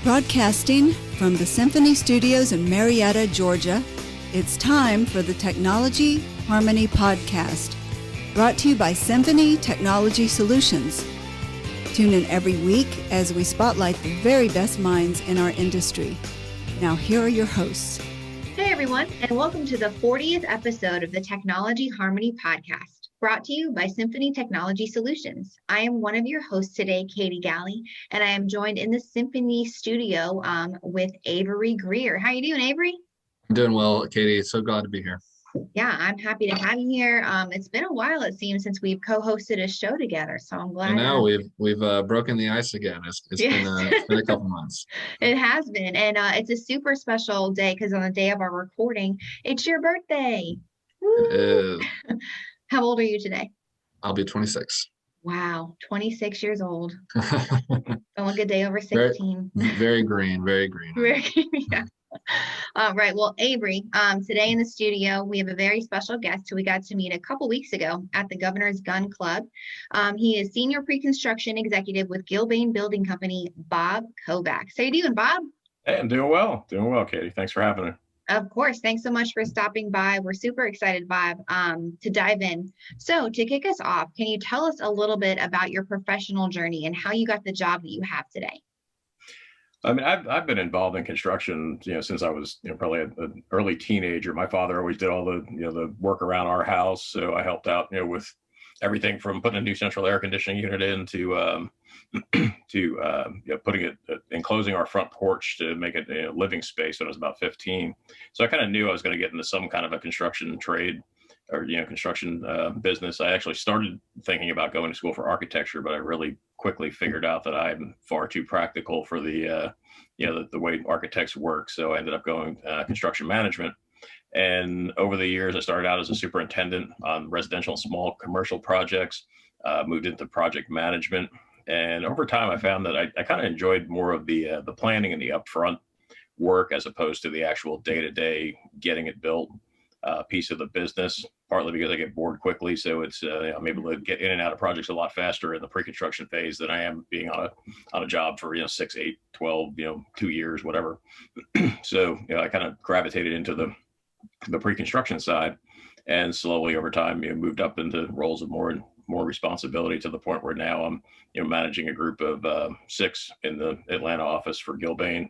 Broadcasting from the Symphony Studios in Marietta, Georgia, it's time for the Technology Harmony Podcast, brought to you by Symphony Technology Solutions. Tune in every week as we spotlight the very best minds in our industry. Now, here are your hosts. Hey, everyone, and welcome to the 40th episode of the Technology Harmony Podcast, brought to you by Symphony Technology Solutions. I am one of your hosts today, Katie Galley, and I am joined in the Symphony studio with Avery Greer. How are you doing, Avery? I'm doing well, Katie. So glad to be here. Yeah, I'm happy to have you here. It's been a while, it seems, since we've co-hosted a show together, so I'm glad. I know we've broken the ice again. It's been a couple months. It has been, and it's a super special day because on the day of our recording, it's your birthday. Woo! It is. How old are you today? I'll be 26. Wow, 26 years old. Don't look a day over 16. Very green, very green. Yeah. All right. Well, Avery, today in the studio, we have a very special guest who we got to meet a couple weeks ago at the Governor's Gun Club. He is Senior Pre-Construction Executive with Gilbane Building Company, Bob Kovacs. How you doing, Bob? Hey, I'm doing well. Doing well, Katie. Thanks for having me. Of course. Thanks so much for stopping by. We're super excited, Bob, to dive in. So to kick us off, can you tell us a little bit about your professional journey and how you got the job that you have today? I mean, I've been involved in construction, since I was, probably an early teenager. My father always did all the, the work around our house. So I helped out, with everything from putting a new central air conditioning unit in to putting it, enclosing our front porch to make it a living space when I was about 15. So I kind of knew I was going to get into some kind of a construction trade or, construction business. I actually started thinking about going to school for architecture, but I really quickly figured out that I'm far too practical for the way architects work. So I ended up going construction management. And over the years, I started out as a superintendent on residential and small commercial projects, moved into project management. And over time, I found that I kind of enjoyed more of the planning and the upfront work as opposed to the actual day-to-day getting it built piece of the business, partly because I get bored quickly. So it's I'm able to get in and out of projects a lot faster in the pre-construction phase than I am being on a job for 6, 8, 12, 2 years, whatever. So I kind of gravitated into the pre-construction side, and slowly over time moved up into roles of more and more responsibility to the point where now I'm managing a group of 6 in the Atlanta office for Gilbane.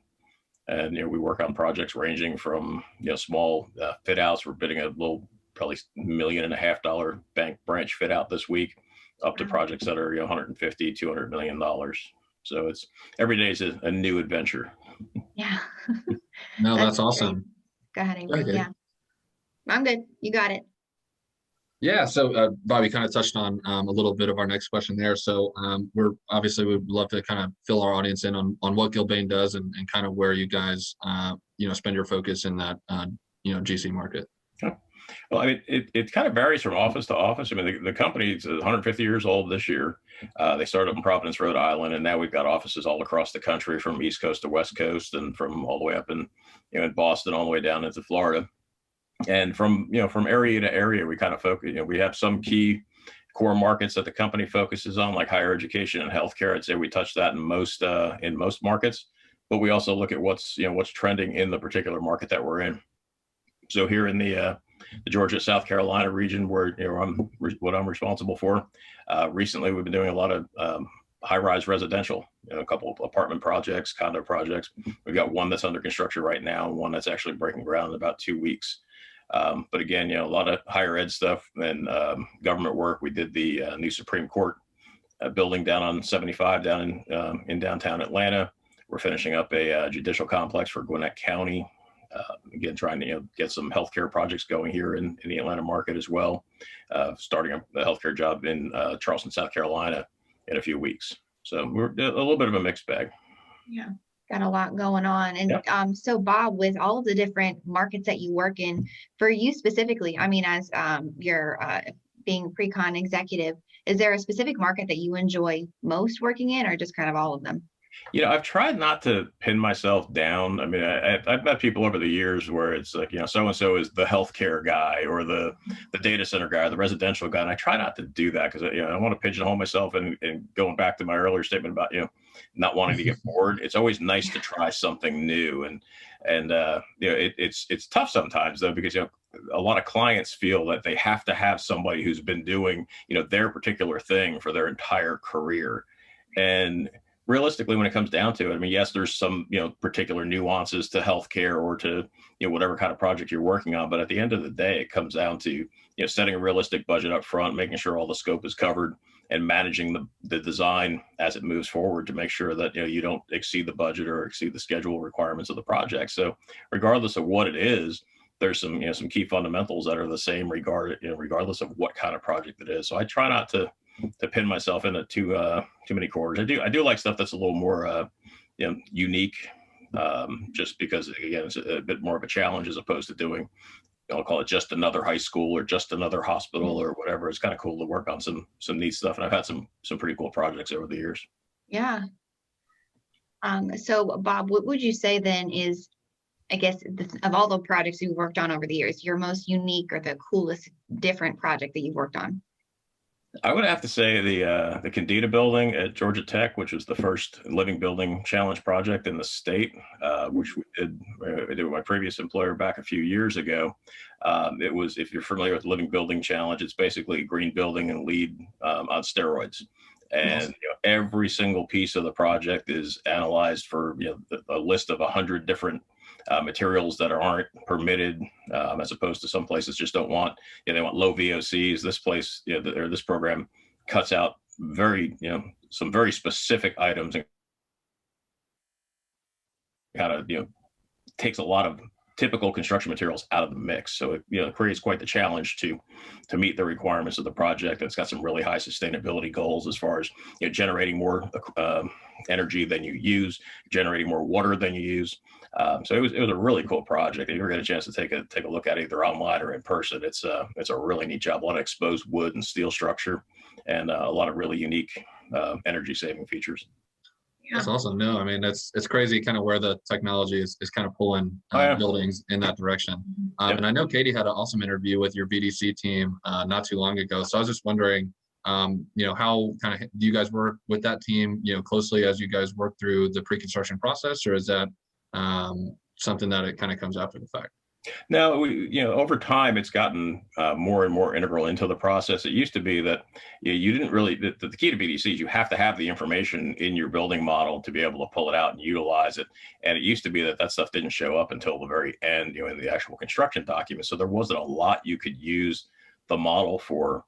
And, we work on projects ranging from, small fit outs. We're bidding a little, probably $1.5 million bank branch fit out this week, up to projects that are, $150, $200 million. So it's every day is a new adventure. Yeah. No, that's awesome. Go ahead, Avery. Okay. Yeah. I'm good. You got it. Yeah. So, Bobby kind of touched on a little bit of our next question there. So we'd love to kind of fill our audience in on what Gilbane does and kind of where you guys, spend your focus in that, GC market. Okay. Well, I mean, it kind of varies from office to office. I mean, the company is 150 years old this year. They started up in Providence, Rhode Island, and now we've got offices all across the country, from East Coast to West Coast, and from all the way up in Boston, all the way down into Florida. And from area to area, we kind of focus, we have some key core markets that the company focuses on, like higher education and healthcare. I'd say we touch that in most markets, but we also look at what's trending in the particular market that we're in. So here in the Georgia, South Carolina region, where what I'm responsible for, recently we've been doing a lot of high-rise residential, a couple of apartment projects, condo projects. We've got one that's under construction right now, and one that's actually breaking ground in about 2 weeks. But again, a lot of higher ed stuff and government work. We did the new Supreme Court building down on 75 down in downtown Atlanta. We're finishing up a judicial complex for Gwinnett County. Again, trying to get some healthcare projects going here in the Atlanta market as well. Starting a healthcare job in Charleston, South Carolina in a few weeks. So we're a little bit of a mixed bag. Yeah. Got a lot going on. And so Bob, with all of the different markets that you work in, for you specifically, I mean, as you're being pre-con executive, is there a specific market that you enjoy most working in, or just kind of all of them? I've tried not to pin myself down. I mean, I've met people over the years where it's like, so-and-so is the healthcare guy or the data center guy, or the residential guy. And I try not to do that because, I want to pigeonhole myself. And going back to my earlier statement about, not wanting to get bored, it's always nice to try something new. And it's tough sometimes, though, because, a lot of clients feel that they have to have somebody who's been doing, their particular thing for their entire career. And realistically, when it comes down to it, I mean, yes, there's some, particular nuances to healthcare or to, whatever kind of project you're working on. But at the end of the day, it comes down to, setting a realistic budget up front, making sure all the scope is covered, and managing the design as it moves forward to make sure that, you don't exceed the budget or exceed the schedule requirements of the project. So regardless of what it is, there's some, some key fundamentals that are the same regardless of what kind of project it is. So I try not to pin myself into too many corners. I do like stuff that's a little more unique, just because, again, it's a bit more of a challenge as opposed to doing, I'll call it just another high school or just another hospital or whatever. It's kind of cool to work on some neat stuff, and I've had some pretty cool projects over the years. Yeah. So Bob, what would you say then is, I guess, of all the projects you've worked on over the years, your most unique or the coolest different project that you've worked on? I would have to say the Candida building at Georgia Tech, which was the first Living Building Challenge project in the state, which we did with my previous employer back a few years ago. It was, if you're familiar with Living Building Challenge, it's basically green building and LEED on steroids. And every single piece of the project is analyzed for a list of 100 different materials that aren't permitted, as opposed to some places just don't want, they want low VOCs. This place, or this program cuts out some very specific items and kind of, takes a lot of typical construction materials out of the mix. So it creates quite the challenge to meet the requirements of the project. It's got some really high sustainability goals as far as generating more energy than you use, generating more water than you use. So it was a really cool project. If you ever get a chance to take a look at it either online or in person, it's a really neat job. A lot of exposed wood and steel structure, and a lot of really unique energy saving features. That's awesome. No, I mean, it's crazy kind of where the technology is kind of pulling buildings in that direction. And I know Katie had an awesome interview with your VDC team not too long ago. So I was just wondering, how kind of do you guys work with that team, closely as you guys work through the pre-construction process, or is that something that it kind of comes after the fact? No, over time, it's gotten more and more integral into the process. It used to be that you didn't really, the key to BDC is you have to have the information in your building model to be able to pull it out and utilize it. And it used to be that stuff didn't show up until the very end, in the actual construction document. So there wasn't a lot you could use the model for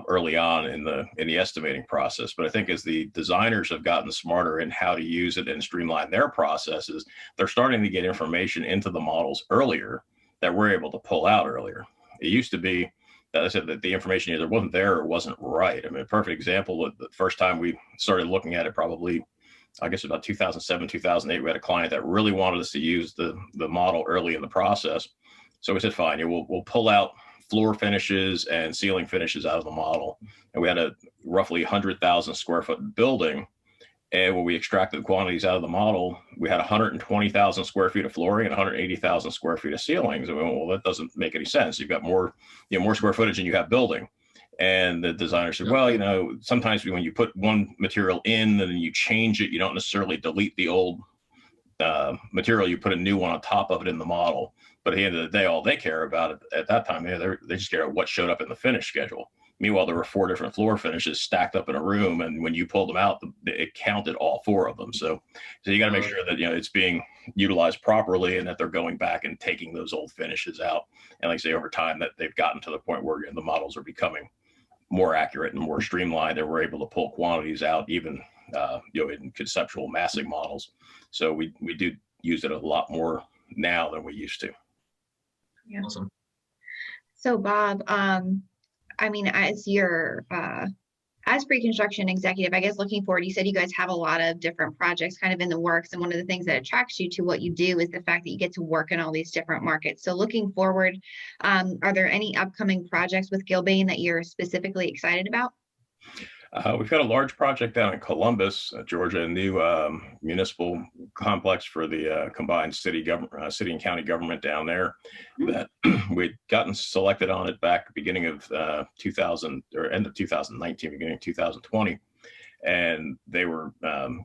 early on in the estimating process. But I think as the designers have gotten smarter in how to use it and streamline their processes, they're starting to get information into the models earlier that we're able to pull out earlier. It used to be that I said that the information either wasn't there or wasn't right. I mean, a perfect example, the first time we started looking at it, probably, I guess about 2007, 2008, we had a client that really wanted us to use the model early in the process. So we said, fine, we'll pull out floor finishes and ceiling finishes out of the model. And we had a roughly 100,000 square foot building. And when we extracted the quantities out of the model, we had 120,000 square feet of flooring and 180,000 square feet of ceilings. And we went, well, that doesn't make any sense. You've got more square footage than you have building. And the designer said, well, sometimes when you put one material in and then you change it, you don't necessarily delete the old material. You put a new one on top of it in the model. But at the end of the day, all they care about at that time, they just care about what showed up in the finish schedule. Meanwhile, there were 4 different floor finishes stacked up in a room, and when you pulled them out, it counted all 4 of them. So you got to make sure that it's being utilized properly, and that they're going back and taking those old finishes out. And like I say, over time, that they've gotten to the point where the models are becoming more accurate and more streamlined, and we're able to pull quantities out even in conceptual massing models. So we do use it a lot more now than we used to. Yeah. Awesome. So Bob, I mean, as your as pre-construction executive, I guess looking forward, you said you guys have a lot of different projects kind of in the works, and one of the things that attracts you to what you do is the fact that you get to work in all these different markets. So looking forward, are there any upcoming projects with Gilbane that you're specifically excited about? We've got a large project down in Columbus, Georgia, a new municipal complex for the combined city and county government down there. That we'd gotten selected on it back beginning of 2000 or end of 2019, beginning of 2020. And they were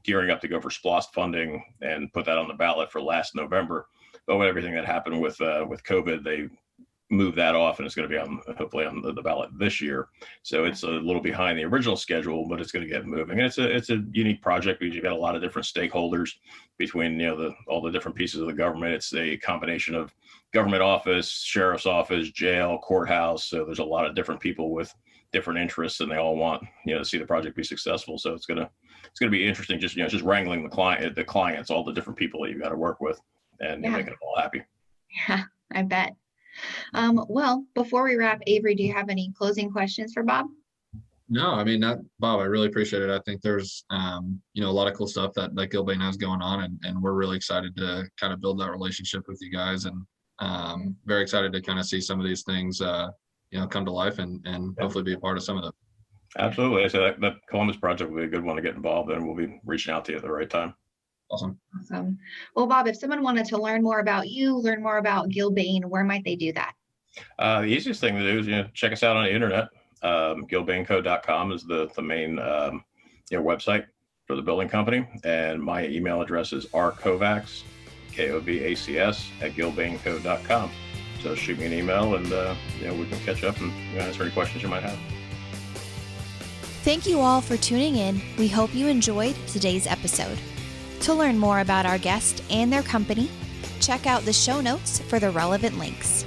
gearing up to go for SPLOST funding and put that on the ballot for last November. But with everything that happened with COVID, they moved that off, and it's going to be hopefully on the ballot this year. So it's a little behind the original schedule, but it's going to get moving. And it's a unique project because you've got a lot of different stakeholders between all the different pieces of the government. It's a combination of government office, sheriff's office, jail, courthouse. So there's a lot of different people with different interests, and they all want to see the project be successful. So it's gonna be interesting, just wrangling the clients, all the different people that you've got to work with, and making them all happy. Yeah, I bet. Well, before we wrap, Avery, do you have any closing questions for Bob? No, I mean, Bob, I really appreciate it. I think there's, a lot of cool stuff that Gilbane has going on, and we're really excited to kind of build that relationship with you guys, and very excited to kind of see some of these things, come to life and hopefully be a part of some of them. Absolutely. So that Columbus project will be a good one to get involved in. We'll be reaching out to you at the right time. Awesome. Well, Bob, if someone wanted to learn more about you, learn more about Gilbane, where might they do that? The easiest thing to do is check us out on the internet. Gilbaneco.com is the main website for the building company, and my email address is rkovacs, Kovacs @gilbaneco.com. So shoot me an email, and we can catch up and answer any questions you might have. Thank you all for tuning in. We hope you enjoyed today's episode. To learn more about our guest and their company, check out the show notes for the relevant links.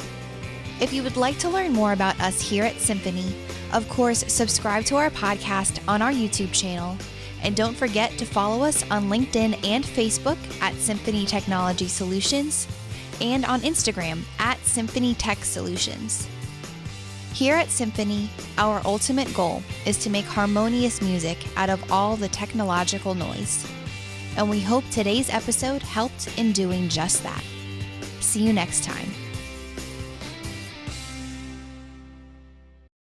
If you would like to learn more about us here at Symphony, of course, subscribe to our podcast on our YouTube channel. And don't forget to follow us on LinkedIn and Facebook at Symphony Technology Solutions, and on Instagram at Symphony Tech Solutions. Here at Symphony, our ultimate goal is to make harmonious music out of all the technological noise. And we hope today's episode helped in doing just that. See you next time.